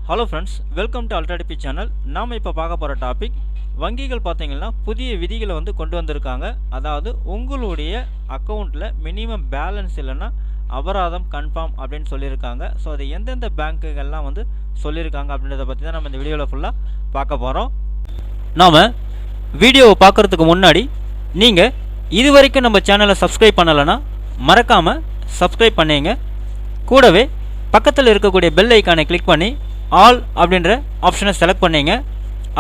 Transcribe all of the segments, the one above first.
Hello friends, welcome to அல்ட்ராடிபி channel. நாம் இப்போ பார்க்க போகிற டாபிக், வங்கிகள் பார்த்தீங்கன்னா புதிய விதிகளை கொண்டு வந்திருக்காங்க. அதாவது உங்களுடைய அக்கௌண்ட்டில் மினிமம் பேலன்ஸ் இல்லைன்னா அபராதம் கன்ஃபார்ம் அப்படின்னு சொல்லியிருக்காங்க. ஸோ அது எந்தெந்த பேங்க்குகள்லாம் சொல்லியிருக்காங்க அப்படின்றத பற்றி தான் நம்ம இந்த வீடியோவில் ஃபுல்லாக பார்க்க போகிறோம். நாம் வீடியோவை பார்க்குறதுக்கு முன்னாடி நீங்கள் இது வரைக்கும் நம்ம சேனலை சப்ஸ்கிரைப் பண்ணலைன்னா மறக்காமல் சப்ஸ்கிரைப் பண்ணிங்க. கூடவே பக்கத்தில் இருக்கக்கூடிய பெல் ஐக்கானை கிளிக் பண்ணி ஆல் அப்படின்ற ஆப்ஷனை செலக்ட் பண்ணிங்க.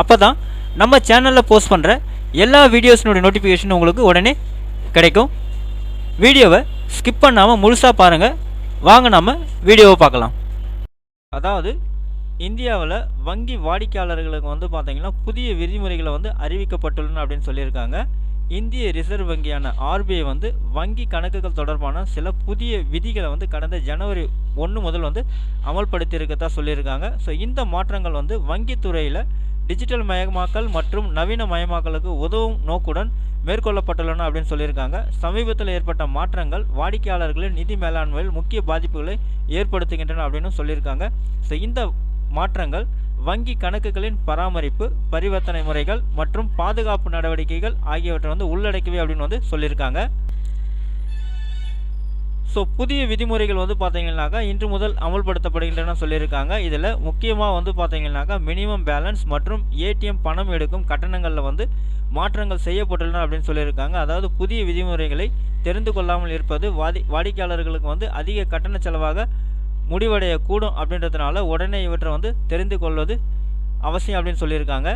அப்போ தான் நம்ம சேனலில் போஸ்ட் பண்ணுற எல்லா வீடியோஸினுடைய நோட்டிஃபிகேஷன் உங்களுக்கு உடனே கிடைக்கும். வீடியோவை ஸ்கிப் பண்ணாமல் முழுசாக பாருங்கள். வாங்க நம்ம வீடியோவை பார்க்கலாம். அதாவது இந்தியாவில் வங்கி வாடிக்கையாளர்களுக்கு பார்த்தீங்கன்னா புதிய விதிமுறைகளை அறிவிக்கப்பட்டுள்ளன அப்படின்னு சொல்லியிருக்காங்க. இந்திய ரிசர்வ் வங்கியான ஆர்பிஐ வங்கி கணக்குகள் தொடர்பான சில புதிய விதிகளை கடந்த ஜனவரி 1 முதல் அமல்படுத்தியிருக்கதா சொல்லியிருக்காங்க. ஸோ இந்த மாற்றங்கள் வங்கித்துறையில் டிஜிட்டல் மயமாக்கல் மற்றும் நவீன மயமாக்கலுக்கு உதவும் நோக்குடன் மேற்கொள்ளப்பட்டுள்ளன அப்படின்னு சொல்லியிருக்காங்க. சமீபத்தில் ஏற்பட்ட மாற்றங்கள் வாடிக்கையாளர்களின் நிதி மேலாண்மையில் முக்கிய பாதிப்புகளை ஏற்படுத்துகின்றன அப்படின்னு சொல்லியிருக்காங்க. ஸோ இந்த மாற்றங்கள் வங்கி கணக்குகளின் பராமரிப்பு, பரிவர்த்தனை முறைகள் மற்றும் பாதுகாப்பு நடவடிக்கைகள் ஆகியவற்றை உள்ளடக்கியவை அப்படின்னு சொல்லியிருக்காங்க. ஸோ புதிய விதிமுறைகள் பார்த்தீங்கன்னாக்கா இன்று முதல் அமல்படுத்தப்படுகின்றன சொல்லியிருக்காங்க. இதில் முக்கியமாக பார்த்தீங்கன்னாக்கா மினிமம் பேலன்ஸ் மற்றும் ஏடிஎம் பணம் எடுக்கும் கட்டணங்களில் மாற்றங்கள் செய்யப்பட்டுள்ளன அப்படின்னு சொல்லியிருக்காங்க. அதாவது புதிய விதிமுறைகளை தெரிந்து கொள்ளாமல் இருப்பது வாடிக்கையாளர்களுக்கு அதிக கட்டண செலவாக முடிவடையக்கூடும் அப்படின்றதுனால உடனே இவற்றை தெரிந்து கொள்வது அவசியம் அப்படின்னு சொல்லியிருக்காங்க.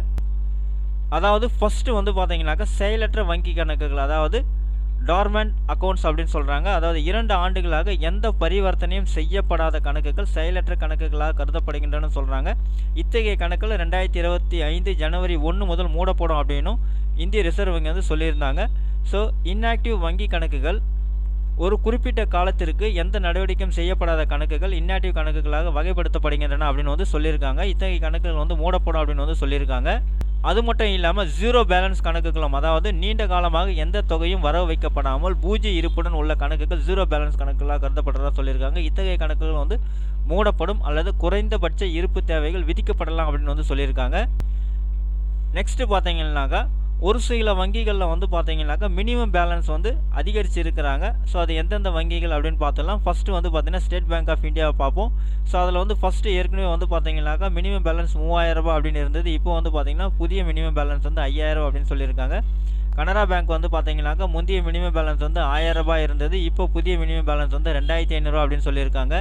அதாவது ஃபஸ்ட்டு பார்த்தீங்கன்னாக்கா செயலற்ற வங்கி கணக்குகள், அதாவது டார்மெண்ட் அக்கௌண்ட்ஸ் அப்படின்னு சொல்கிறாங்க. அதாவது 2 ஆண்டுகளாக எந்த பரிவர்த்தனையும் செய்யப்படாத கணக்குகள் செயலற்ற கணக்குகளாக கருதப்படுகின்றன சொல்கிறாங்க. இத்தகைய கணக்குகள் 2025 ஜனவரி 1 முதல் மூடப்படும் அப்படின்னும் இந்திய ரிசர்வ் வங்கி சொல்லியிருந்தாங்க. ஸோ இன்ஆக்டிவ் வங்கி கணக்குகள் ஒரு குறிப்பிட்ட காலத்திற்கு எந்த நடவடிக்கையும் செய்யப்படாத கணக்குகள் இன்ஆக்டிவ் கணக்குகளாக வகைப்படுத்தப்படுகின்றன அப்படின்னு சொல்லியிருக்காங்க. இத்தகைய கணக்குகள் மூடப்படும் அப்படின்னு சொல்லியிருக்காங்க. அது மட்டும் இல்லாமல் ஜீரோ பேலன்ஸ் கணக்குகளும், அதாவது நீண்ட காலமாக எந்த தொகையும் வரவு வைக்கப்படாமல் பூஜ்ய இருப்புடன் உள்ள கணக்குகள் ஜீரோ பேலன்ஸ் கணக்குகளாக கருதப்படுறதா சொல்லியிருக்காங்க. இத்தகைய கணக்குகள் மூடப்படும் அல்லது குறைந்தபட்ச இருப்பு தேவைகள் விதிக்கப்படலாம் அப்படின்னு சொல்லியிருக்காங்க. நெக்ஸ்ட்டு பார்த்தீங்கன்னாக்கா ஒரு சில வங்கிகளில் பார்த்தீங்கன்னாக்கா மினிமம் பேலன்ஸ் அதிகரித்து இருக்கிறாங்க. ஸோ அது எந்தெந்த வங்கிகள் அப்படின்னு பார்த்தலாம். ஃபஸ்ட்டு பார்த்தீங்கன்னா ஸ்டேட் பேங்க் ஆஃப் இந்தியாவை பார்ப்போம். ஸோ அதில் ஃபஸ்ட்டு ஏற்கனவே பார்த்தீங்கன்னாக்கா மினிமம் பேலன்ஸ் 3000 ரூபாய் அப்படின்னு இருந்தது. இப்போ பார்த்தீங்கன்னா புதிய மினிமம் பேலன்ஸ் 5000 அப்படின்னு சொல்லியிருக்காங்க. கனரா பேங்க் பார்த்தீங்கன்னாக்கா முந்தைய மினிமம் பேலன்ஸ் 1000 ரூபாய் இருந்தது. இப்போ புதிய மினிமம் பேலன்ஸ் 2500 அப்படின்னு சொல்லியிருக்காங்க.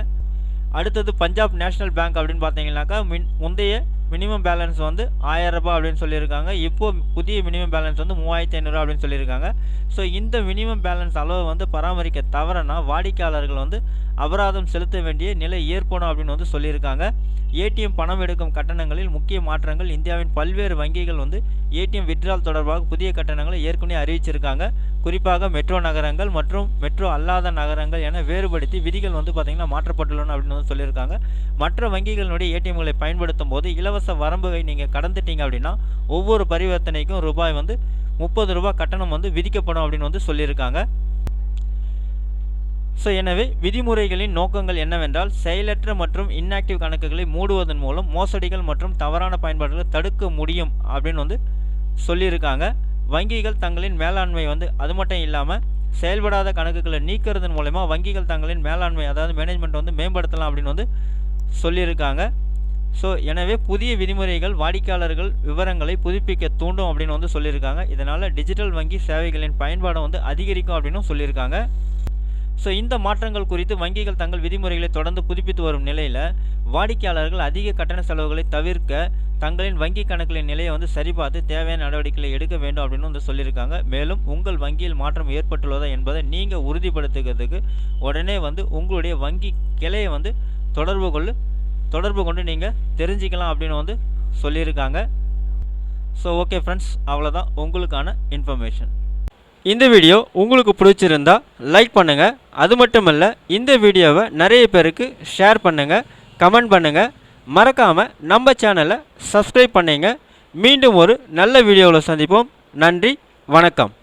அடுத்தது பஞ்சாப் நேஷனல் பேங்க் அப்படின்னு பார்த்தீங்கன்னாக்கா முந்தைய மினிமம் பேலன்ஸ் 1000 ரூபாய் அப்படின்னு சொல்லியிருக்காங்க. இப்போது புதிய மினிமம் பேலன்ஸ் 3500 அப்படின்னு சொல்லியிருக்காங்க. ஸோ இந்த மினிமம் பேலன்ஸ் அளவு பராமரிக்க தவறனா வாடிக்கையாளர்கள் அபராதம் செலுத்த வேண்டிய நிலை ஏற்படும் அப்படின்னு சொல்லியிருக்காங்க. ஏடிஎம் பணம் எடுக்கும் கட்டணங்களில் முக்கிய மாற்றங்கள். இந்தியாவின் பல்வேறு வங்கிகள் ஏடிஎம் வித்ட்ரால் தொடர்பாக புதிய கட்டணங்களை ஏற்கனவே அறிவிச்சிருக்காங்க. குறிப்பாக மெட்ரோ நகரங்கள் மற்றும் மெட்ரோ அல்லாத நகரங்கள் என வேறுபடுத்தி விதிகள் பார்த்திங்கன்னா மாற்றப்பட்டுள்ளன அப்படின்னு சொல்லியிருக்காங்க. மற்ற வங்கிகளினுடைய ஏடிஎம்களை பயன்படுத்தும் போது இலவச வரம்புகளை நீங்கள் கடந்துட்டீங்க அப்படின்னா ஒவ்வொரு பரிவர்த்தனைக்கும் ரூபாய் 30 ரூபாய் கட்டணம் விதிக்கப்படும் அப்படின்னு சொல்லியிருக்காங்க. ஸோ எனவே விதிமுறைகளின் நோக்கங்கள் என்னவென்றால் செயலற்ற மற்றும் இன்ஆக்டிவ் கணக்குகளை மூடுவதன் மூலம் மோசடிகள் மற்றும் தவறான பயன்பாடுகளை தடுக்க முடியும் அப்படின்னு சொல்லியிருக்காங்க. வங்கிகள் தங்களின் மேலாண்மை அது மட்டும் இல்லாமல் செயல்படாத கணக்குகளை நீக்கிறதன் மூலமா வங்கிகள் தங்களின் மேலாண்மை, அதாவது மேனேஜ்மெண்ட் மேம்படுத்தலாம் அப்படின்னு சொல்லியிருக்காங்க. ஸோ எனவே புதிய விதிமுறைகள் வாடிக்கையாளர்கள் விவரங்களை புதுப்பிக்க தூண்டும் அப்படின்னு சொல்லியிருக்காங்க. இதனால் டிஜிட்டல் வங்கி சேவைகளின் பயன்பாடு அதிகரிக்கும் அப்படின்னு சொல்லியிருக்காங்க. ஸோ இந்த மாற்றங்கள் குறித்து வங்கிகள் தங்கள் விதிமுறைகளை தொடர்ந்து புதுப்பித்து வரும் நிலையில் வாடிக்கையாளர்கள் அதிக கட்டண செலவுகளை தவிர்க்க தங்களின் வங்கி கணக்குகளின் நிலையை சரிபார்த்து தேவையான நடவடிக்கைகளை எடுக்க வேண்டும் அப்படின்னு சொல்லியிருக்காங்க. மேலும் உங்கள் வங்கியில் மாற்றம் ஏற்பட்டுள்ளதா என்பதை நீங்கள் உறுதிப்படுத்துகிறதுக்கு உடனே உங்களுடைய வங்கி கிளையை தொடர்பு கொண்டு நீங்கள் தெரிஞ்சிக்கலாம் அப்படின்னு சொல்லியிருக்காங்க. ஸோ ஓகே ஃப்ரெண்ட்ஸ், அவ்வளோதான் உங்களுக்கான இன்ஃபர்மேஷன். இந்த வீடியோ உங்களுக்கு பிடிச்சிருந்தா லைக் பண்ணுங்கள். அது மட்டும் இல்லை, இந்த வீடியோவை நிறைய பேருக்கு ஷேர் பண்ணுங்கள், கமெண்ட் பண்ணுங்கள். மறக்காமல் நம்ம சேனலை சப்ஸ்கிரைப் பண்ணுங்க. மீண்டும் ஒரு நல்ல வீடியோவில் சந்திப்போம். நன்றி, வணக்கம்.